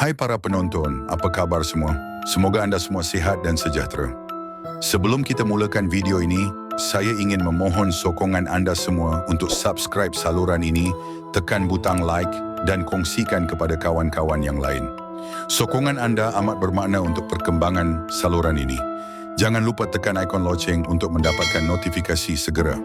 Hai para penonton, apa kabar semua? Semoga anda semua sihat dan sejahtera. Sebelum kita mulakan video ini, saya ingin memohon sokongan anda semua untuk subscribe saluran ini, tekan butang like dan kongsikan kepada kawan-kawan yang lain. Sokongan anda amat bermakna untuk perkembangan saluran ini. Jangan lupa tekan ikon loceng untuk mendapatkan notifikasi segera.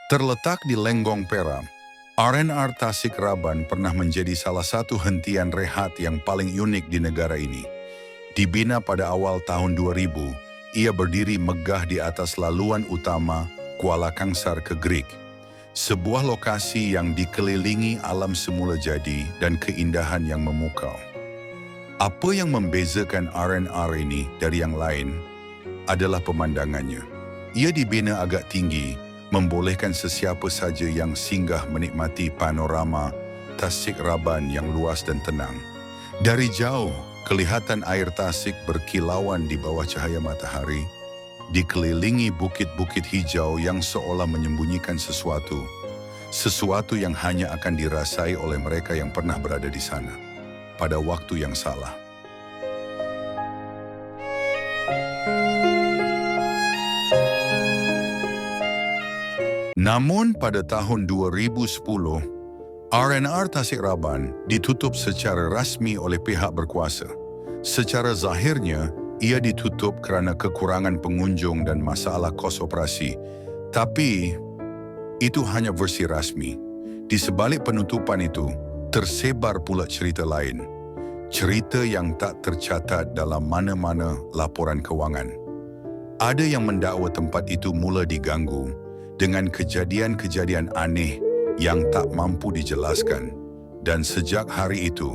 Terletak di Lenggong Perak, R&R Tasik Raban pernah menjadi salah satu hentian rehat yang paling unik di negara ini. Dibina pada awal tahun 2000, ia berdiri megah di atas laluan utama Kuala Kangsar ke Greek. Sebuah lokasi yang dikelilingi alam semula jadi dan keindahan yang memukau. Apa yang membezakan R&R ini dari yang lain adalah pemandangannya. Ia dibina agak tinggi, membolehkan sesiapa saja yang singgah menikmati panorama Tasik Raban yang luas dan tenang. Dari jauh, kelihatan air Tasik berkilauan di bawah cahaya matahari, dikelilingi bukit-bukit hijau yang seolah menyembunyikan sesuatu yang hanya akan dirasai oleh mereka yang pernah berada di sana, pada waktu yang salah. Namun pada tahun 2010, R&R Tasik Raban ditutup secara rasmi oleh pihak berkuasa. Secara zahirnya, ia ditutup kerana kekurangan pengunjung dan masalah kos operasi. Tapi, itu hanya versi rasmi. Di sebalik penutupan itu, tersebar pula cerita lain. Cerita yang tak tercatat dalam mana-mana laporan kewangan. Ada yang mendakwa tempat itu mula diganggu dengan kejadian-kejadian aneh yang tak mampu dijelaskan. Dan sejak hari itu,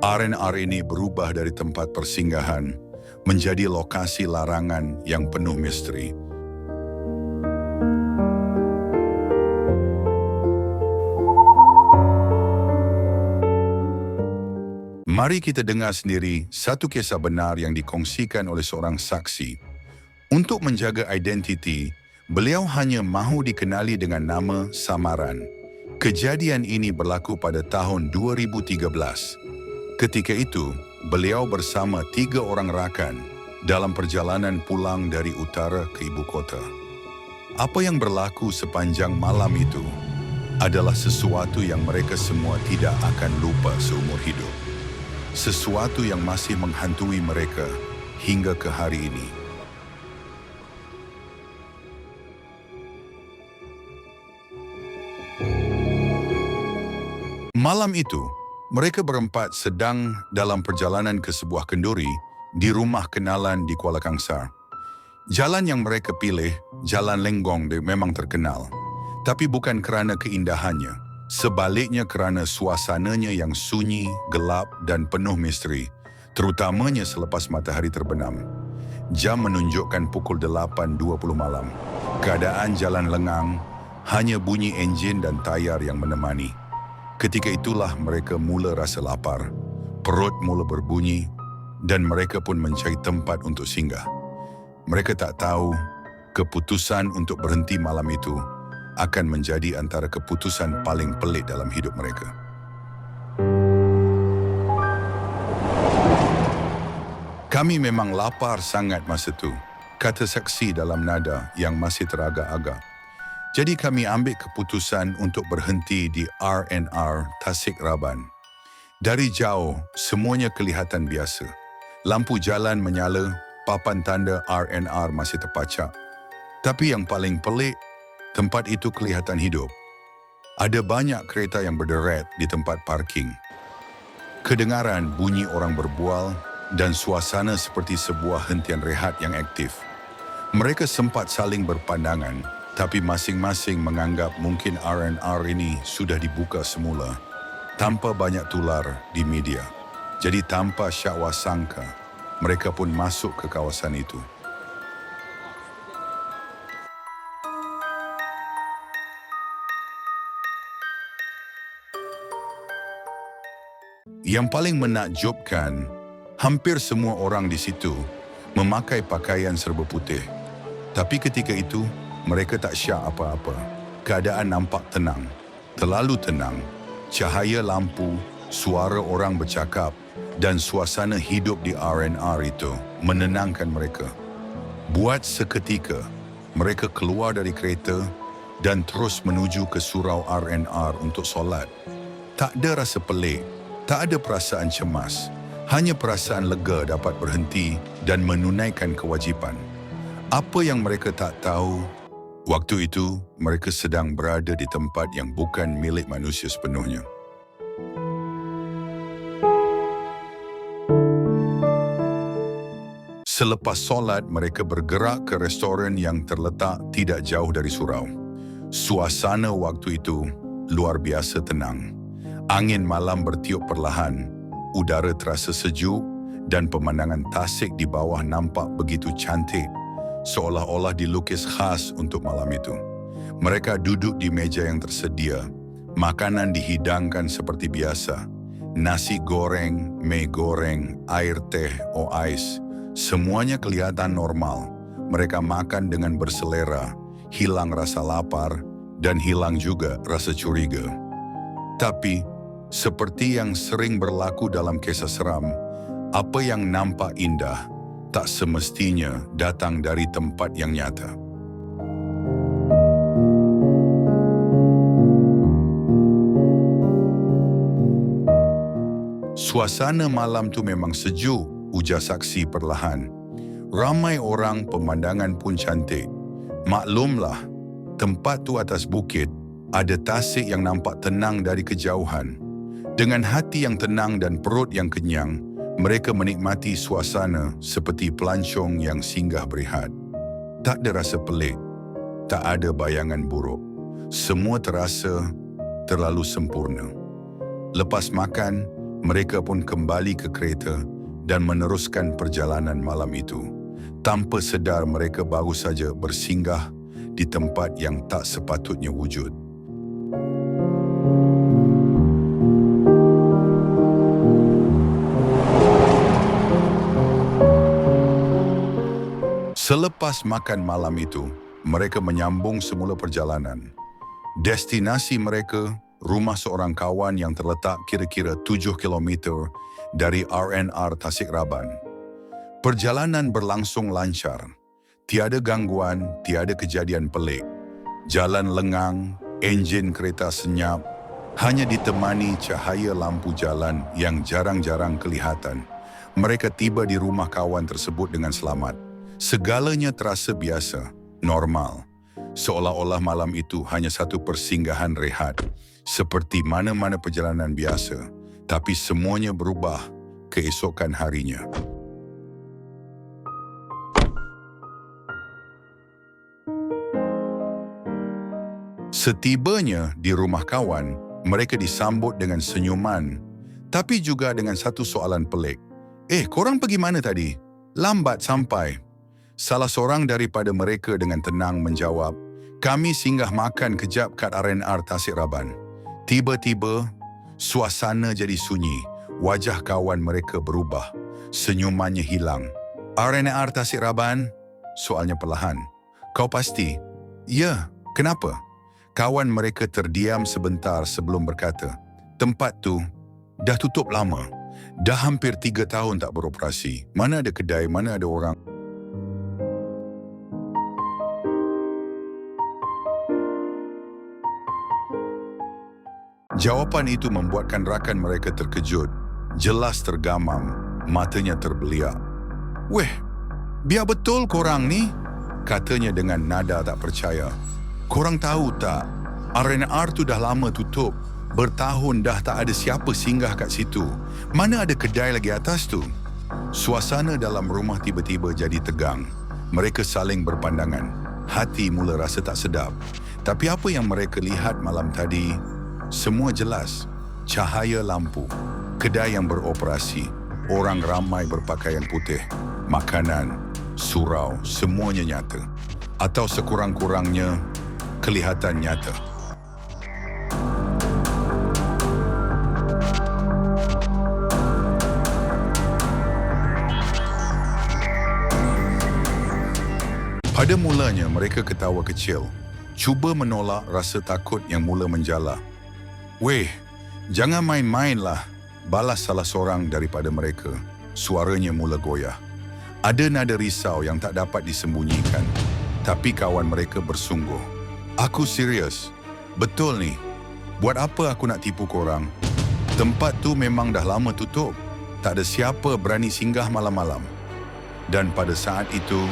R&R ini berubah dari tempat persinggahan menjadi lokasi larangan yang penuh misteri. Mari kita dengar sendiri satu kisah benar yang dikongsikan oleh seorang saksi. Untuk menjaga identiti, beliau hanya mahu dikenali dengan nama samaran. Kejadian ini berlaku pada tahun 2013. Ketika itu, beliau bersama 3 orang rakan dalam perjalanan pulang dari utara ke ibu kota. Apa yang berlaku sepanjang malam itu adalah sesuatu yang mereka semua tidak akan lupa seumur hidup. Sesuatu yang masih menghantui mereka hingga ke hari ini. Malam itu, mereka berempat sedang dalam perjalanan ke sebuah kenduri di rumah kenalan di Kuala Kangsar. Jalan yang mereka pilih, Jalan Lenggong, memang terkenal. Tapi bukan kerana keindahannya, sebaliknya kerana suasananya yang sunyi, gelap dan penuh misteri, terutamanya selepas matahari terbenam. Jam menunjukkan pukul 8.20 malam. Keadaan jalan lengang, hanya bunyi enjin dan tayar yang menemani. Ketika itulah mereka mula rasa lapar, perut mula berbunyi dan mereka pun mencari tempat untuk singgah. Mereka tak tahu keputusan untuk berhenti malam itu akan menjadi antara keputusan paling pelik dalam hidup mereka. Kami memang lapar sangat masa tu, kata saksi dalam nada yang masih teragak-agak. Jadi kami ambil keputusan untuk berhenti di R&R Tasik Raban. Dari jauh, semuanya kelihatan biasa. Lampu jalan menyala, papan tanda R&R masih terpacak. Tapi yang paling pelik, tempat itu kelihatan hidup. Ada banyak kereta yang berderet di tempat parking. Kedengaran bunyi orang berbual dan suasana seperti sebuah hentian rehat yang aktif. Mereka sempat saling berpandangan, tapi masing-masing menganggap mungkin R&R ini sudah dibuka semula, tanpa banyak tular di media. Jadi tanpa syakwa sangka, mereka pun masuk ke kawasan itu. Yang paling menakjubkan Hampir semua orang di situ memakai pakaian serba putih. Tapi ketika itu, mereka tak syak apa-apa. Keadaan nampak tenang, terlalu tenang. Cahaya lampu, suara orang bercakap, dan suasana hidup di R&R itu menenangkan mereka. Buat seketika, mereka keluar dari kereta dan terus menuju ke surau R&R untuk solat. Tak ada rasa pelik, tak ada perasaan cemas. Hanya perasaan lega dapat berhenti dan menunaikan kewajipan. Apa yang mereka tak tahu, waktu itu mereka sedang berada di tempat yang bukan milik manusia sepenuhnya. Selepas solat, mereka bergerak ke restoran yang terletak tidak jauh dari surau. Suasana waktu itu luar biasa tenang. Angin malam bertiup perlahan, udara terasa sejuk dan pemandangan tasik di bawah nampak begitu cantik, seolah-olah dilukis khas untuk malam itu. Mereka duduk di meja yang tersedia. Makanan dihidangkan seperti biasa. Nasi goreng, mie goreng, air teh, ais. Semuanya kelihatan normal. Mereka makan dengan berselera, hilang rasa lapar, dan hilang juga rasa curiga. Tapi, seperti yang sering berlaku dalam kisah seram, apa yang nampak indah tak semestinya datang dari tempat yang nyata. Suasana malam tu memang sejuk, ujar saksi perlahan. Ramai orang, pemandangan pun cantik. Maklumlah, tempat tu atas bukit, ada tasik yang nampak tenang dari kejauhan. Dengan hati yang tenang dan perut yang kenyang, mereka menikmati suasana seperti pelancong yang singgah berehat. Tak ada rasa pelik, tak ada bayangan buruk. Semua terasa terlalu sempurna. Lepas makan, mereka pun kembali ke kereta dan meneruskan perjalanan malam itu. Tanpa sedar mereka baru saja bersinggah di tempat yang tak sepatutnya wujud. Selepas makan malam itu, mereka menyambung semula perjalanan. Destinasi mereka, rumah seorang kawan yang terletak kira-kira 7 km dari R&R Tasik Raban. Perjalanan berlangsung lancar. Tiada gangguan, tiada kejadian pelik. Jalan lengang, enjin kereta senyap, hanya ditemani cahaya lampu jalan yang jarang-jarang kelihatan. Mereka tiba di rumah kawan tersebut dengan selamat. Segalanya terasa biasa, normal. Seolah-olah malam itu hanya satu persinggahan rehat, seperti mana-mana perjalanan biasa, tapi semuanya berubah keesokan harinya. Setibanya di rumah kawan, mereka disambut dengan senyuman, tapi juga dengan satu soalan pelik. Korang pergi mana tadi? Lambat sampai. Salah seorang daripada mereka dengan tenang menjawab, kami singgah makan kejap kat R&R Tasik Raban. Tiba-tiba, suasana jadi sunyi. Wajah kawan mereka berubah. Senyumannya hilang. R&R Tasik Raban? Soalnya perlahan. Kau pasti? Ya, kenapa? Kawan mereka terdiam sebentar sebelum berkata, tempat tu dah tutup lama. Dah hampir 3 tahun tak beroperasi. Mana ada kedai, mana ada orang. Jawapan itu membuatkan rakan mereka terkejut. Jelas tergamam, matanya terbeliak. Weh, biar betul korang ni? Katanya dengan nada tak percaya. Korang tahu tak, R&R tu dah lama tutup. Bertahun dah tak ada siapa singgah kat situ. Mana ada kedai lagi atas tu? Suasana dalam rumah tiba-tiba jadi tegang. Mereka saling berpandangan. Hati mula rasa tak sedap. Tapi apa yang mereka lihat malam tadi, semua jelas. Cahaya lampu, kedai yang beroperasi, orang ramai berpakaian putih, makanan, surau, semuanya nyata. Atau sekurang-kurangnya, kelihatan nyata. Pada mulanya mereka ketawa kecil, cuba menolak rasa takut yang mula menjala. "Weh, jangan main-mainlah," balas salah seorang daripada mereka. Suaranya mula goyah. Ada nada risau yang tak dapat disembunyikan, tapi kawan mereka bersungguh. "Aku serius. Betul ni. Buat apa aku nak tipu korang? Tempat tu memang dah lama tutup. Tak ada siapa berani singgah malam-malam." Dan pada saat itu,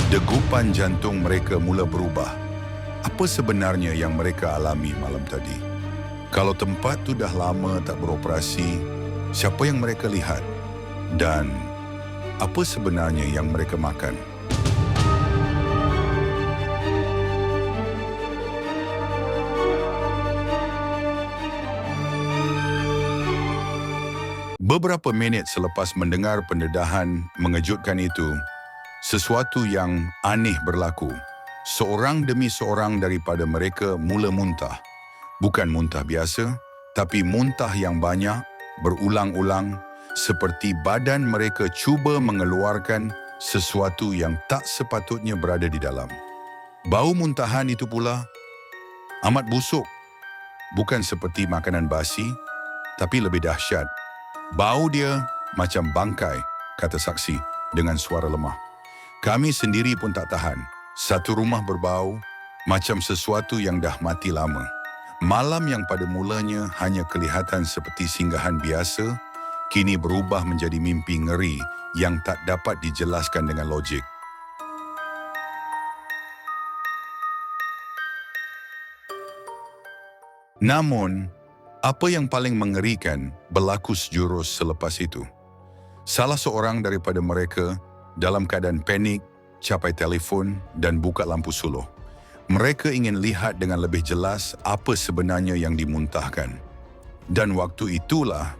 degupan jantung mereka mula berubah. Apa sebenarnya yang mereka alami malam tadi? Kalau tempat tu dah lama tak beroperasi, siapa yang mereka lihat? Dan apa sebenarnya yang mereka makan? Beberapa minit selepas mendengar pendedahan mengejutkan itu, sesuatu yang aneh berlaku. Seorang demi seorang daripada mereka mula muntah. Bukan muntah biasa, tapi muntah yang banyak, berulang-ulang, seperti badan mereka cuba mengeluarkan sesuatu yang tak sepatutnya berada di dalam. Bau muntahan itu pula amat busuk. Bukan seperti makanan basi, tapi lebih dahsyat. "Bau dia macam bangkai," kata saksi dengan suara lemah. "Kami sendiri pun tak tahan. Satu rumah berbau macam sesuatu yang dah mati lama." Malam yang pada mulanya hanya kelihatan seperti singgahan biasa, kini berubah menjadi mimpi ngeri yang tak dapat dijelaskan dengan logik. Namun, apa yang paling mengerikan berlaku sejurus selepas itu. Salah seorang daripada mereka dalam keadaan panik capai telefon dan buka lampu suluh. Mereka ingin lihat dengan lebih jelas apa sebenarnya yang dimuntahkan. Dan waktu itulah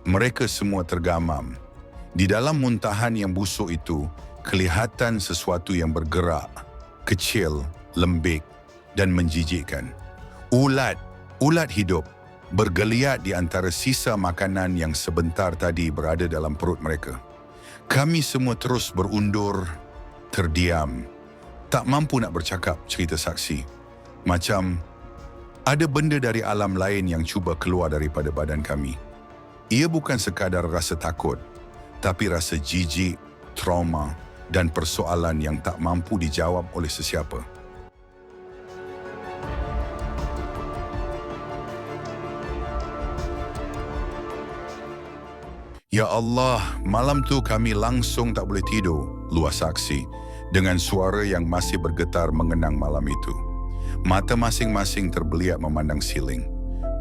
mereka semua tergamam. Di dalam muntahan yang busuk itu, kelihatan sesuatu yang bergerak, kecil, lembik dan menjijikkan. Ulat hidup bergeliat di antara sisa makanan yang sebentar tadi berada dalam perut mereka. Kami semua terus berundur, terdiam, tak mampu nak bercakap, cerita saksi. Macam ada benda dari alam lain yang cuba keluar daripada badan kami. Ia bukan sekadar rasa takut, tapi rasa jijik, trauma dan persoalan yang tak mampu dijawab oleh sesiapa. "Ya Allah, malam tu kami langsung tak boleh tidur," luah saksi dengan suara yang masih bergetar mengenang malam itu. Mata masing-masing terbeliak memandang siling.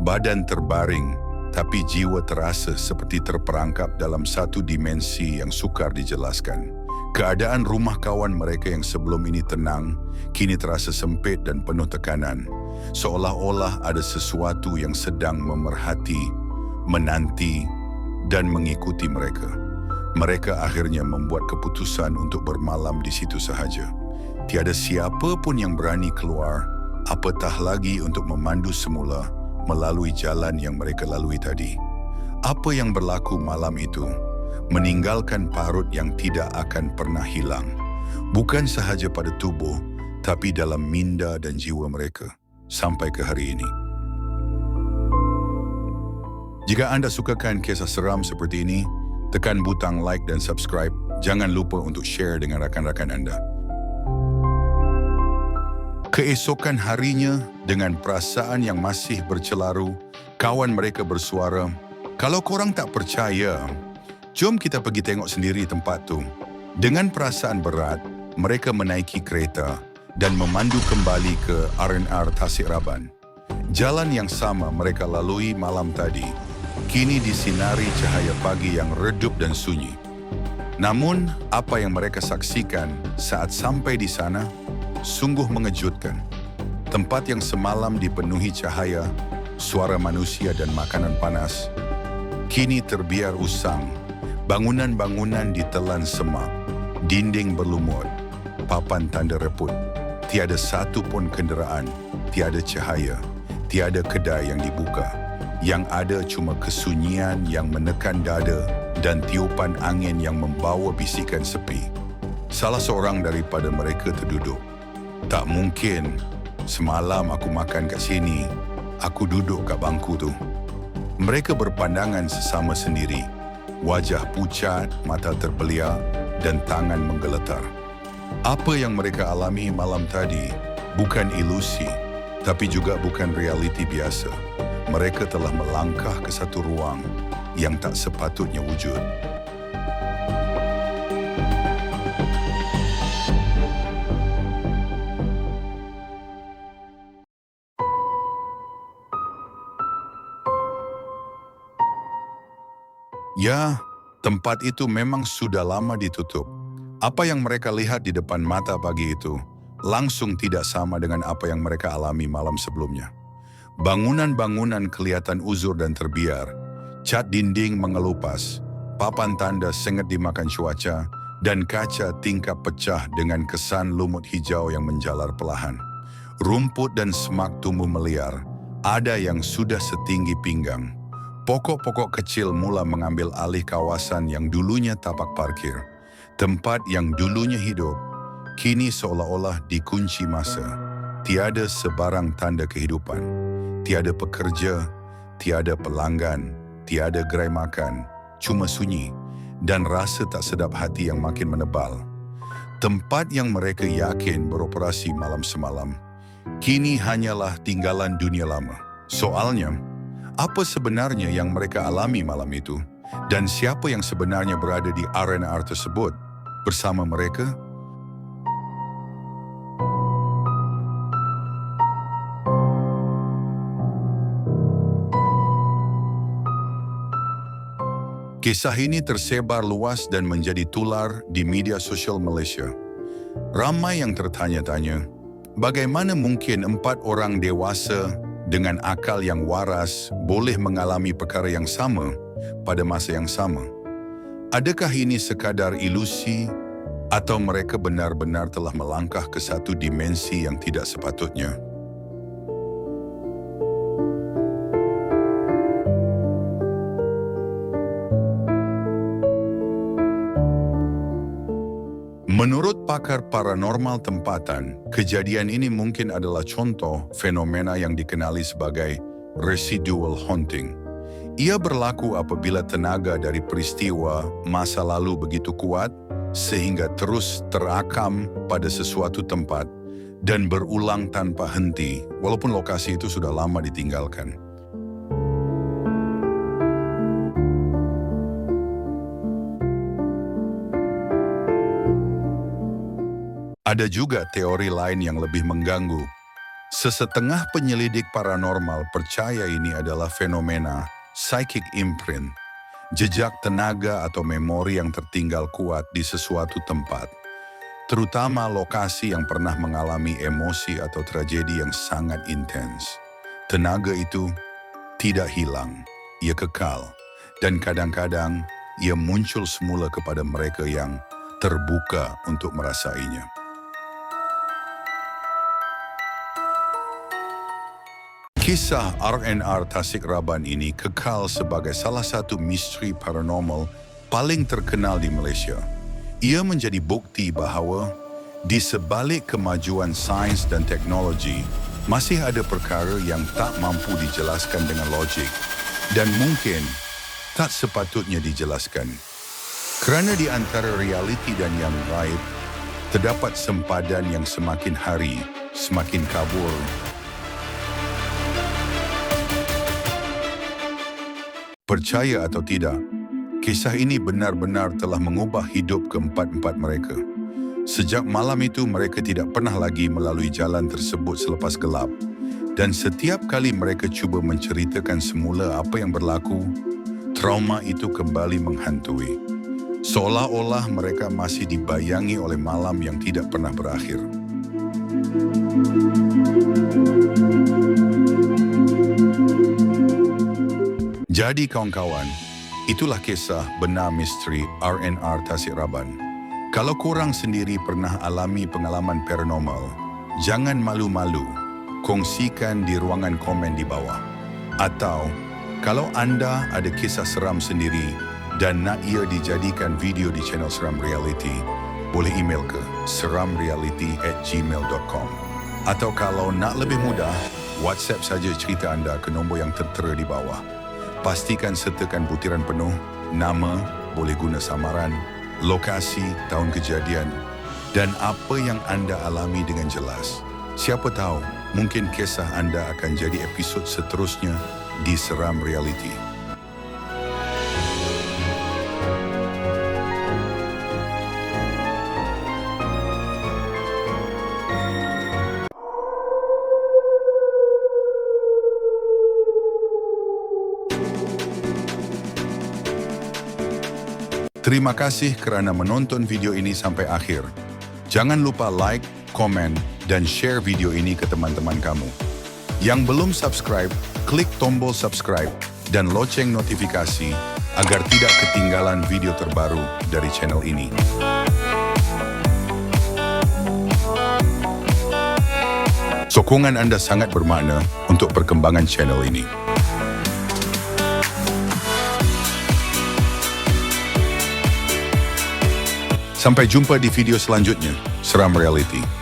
Badan terbaring, tapi jiwa terasa seperti terperangkap dalam satu dimensi yang sukar dijelaskan. Keadaan rumah kawan mereka yang sebelum ini tenang, kini terasa sempit dan penuh tekanan. Seolah-olah ada sesuatu yang sedang memerhati, menanti, dan mengikuti mereka. Mereka akhirnya membuat keputusan untuk bermalam di situ sahaja. Tiada siapa pun yang berani keluar, apatah lagi untuk memandu semula melalui jalan yang mereka lalui tadi. Apa yang berlaku malam itu meninggalkan parut yang tidak akan pernah hilang. Bukan sahaja pada tubuh, tapi dalam minda dan jiwa mereka sampai ke hari ini. Jika anda sukakan kisah seram seperti ini, tekan butang like dan subscribe. Jangan lupa untuk share dengan rakan-rakan anda. Keesokan harinya, dengan perasaan yang masih bercelaru, kawan mereka bersuara, "Kalau korang tak percaya, jom kita pergi tengok sendiri tempat tu." Dengan perasaan berat, mereka menaiki kereta dan memandu kembali ke R&R Tasik Raban. Jalan yang sama mereka lalui malam tadi, kini disinari cahaya pagi yang redup dan sunyi. Namun, apa yang mereka saksikan saat sampai di sana sungguh mengejutkan. Tempat yang semalam dipenuhi cahaya, suara manusia dan makanan panas, kini terbiar usang. Bangunan-bangunan ditelan semak, dinding berlumut, papan tanda reput. Tiada satu pun kenderaan, tiada cahaya, tiada kedai yang dibuka. Yang ada cuma kesunyian yang menekan dada dan tiupan angin yang membawa bisikan sepi. Salah seorang daripada mereka terduduk. Tak mungkin, semalam aku makan kat sini, aku duduk kat bangku tu. Mereka berpandangan sesama sendiri. Wajah pucat, mata terbeliak dan tangan menggeletar. Apa yang mereka alami malam tadi bukan ilusi, tapi juga bukan realiti biasa. Mereka telah melangkah ke satu ruang yang tak sepatutnya wujud. Ya, tempat itu memang sudah lama ditutup. Apa yang mereka lihat di depan mata pagi itu langsung tidak sama dengan apa yang mereka alami malam sebelumnya. Bangunan-bangunan kelihatan uzur dan terbiar, cat dinding mengelupas, papan tanda sengit dimakan cuaca, dan kaca tingkap pecah dengan kesan lumut hijau yang menjalar perlahan. Rumput dan semak tumbuh meliar, ada yang sudah setinggi pinggang. Pokok-pokok kecil mula mengambil alih kawasan yang dulunya tapak parkir. Tempat yang dulunya hidup, kini seolah-olah dikunci masa. Tiada sebarang tanda kehidupan. Tiada pekerja, tiada pelanggan, tiada gerai makan, cuma sunyi dan rasa tak sedap hati yang makin menebal. Tempat yang mereka yakin beroperasi malam semalam, kini hanyalah tinggalan dunia lama. Soalnya, apa sebenarnya yang mereka alami malam itu? Dan siapa yang sebenarnya berada di R&R tersebut bersama mereka? Kisah ini tersebar luas dan menjadi tular di media sosial Malaysia. Ramai yang tertanya-tanya, bagaimana mungkin 4 orang dewasa dengan akal yang waras boleh mengalami perkara yang sama pada masa yang sama? Adakah ini sekadar ilusi atau mereka benar-benar telah melangkah ke satu dimensi yang tidak sepatutnya? Menurut pakar paranormal tempatan, kejadian ini mungkin adalah contoh fenomena yang dikenali sebagai residual haunting. Ia berlaku apabila tenaga dari peristiwa masa lalu begitu kuat sehingga terus terakam pada sesuatu tempat dan berulang tanpa henti walaupun lokasi itu sudah lama ditinggalkan. Ada juga teori lain yang lebih mengganggu. Sesetengah penyelidik paranormal percaya ini adalah fenomena psychic imprint, jejak tenaga atau memori yang tertinggal kuat di sesuatu tempat, terutama lokasi yang pernah mengalami emosi atau tragedi yang sangat intens. Tenaga itu tidak hilang, ia kekal, dan kadang-kadang ia muncul semula kepada mereka yang terbuka untuk merasainya. Kisah R&R Tasik Raban ini kekal sebagai salah satu misteri paranormal paling terkenal di Malaysia. Ia menjadi bukti bahawa di sebalik kemajuan sains dan teknologi, masih ada perkara yang tak mampu dijelaskan dengan logik dan mungkin tak sepatutnya dijelaskan. Kerana di antara realiti dan yang gaib, terdapat sempadan yang semakin hari semakin kabur. Percaya atau tidak, kisah ini benar-benar telah mengubah hidup keempat-empat mereka. Sejak malam itu mereka tidak pernah lagi melalui jalan tersebut selepas gelap. Dan setiap kali mereka cuba menceritakan semula apa yang berlaku, trauma itu kembali menghantui. Seolah-olah mereka masih dibayangi oleh malam yang tidak pernah berakhir. Jadi kawan-kawan, itulah kisah benar misteri R&R Tasik Raban. Kalau korang sendiri pernah alami pengalaman paranormal, jangan malu-malu, kongsikan di ruangan komen di bawah. Atau, kalau anda ada kisah seram sendiri dan nak ia dijadikan video di channel Seram Reality, boleh email ke seramreality@gmail.com. Atau kalau nak lebih mudah, WhatsApp saja cerita anda ke nombor yang tertera di bawah. Pastikan sertakan butiran penuh, nama, boleh guna samaran, lokasi, tahun kejadian, dan apa yang anda alami dengan jelas. Siapa tahu, mungkin kisah anda akan jadi episod seterusnya di Seram Reality. Terima kasih kerana menonton video ini sampai akhir. Jangan lupa like, komen, dan share video ini ke teman-teman kamu. Yang belum subscribe, klik tombol subscribe dan loceng notifikasi agar tidak ketinggalan video terbaru dari channel ini. Sokongan anda sangat bermakna untuk perkembangan channel ini. Sampai jumpa di video selanjutnya, Seram Reality.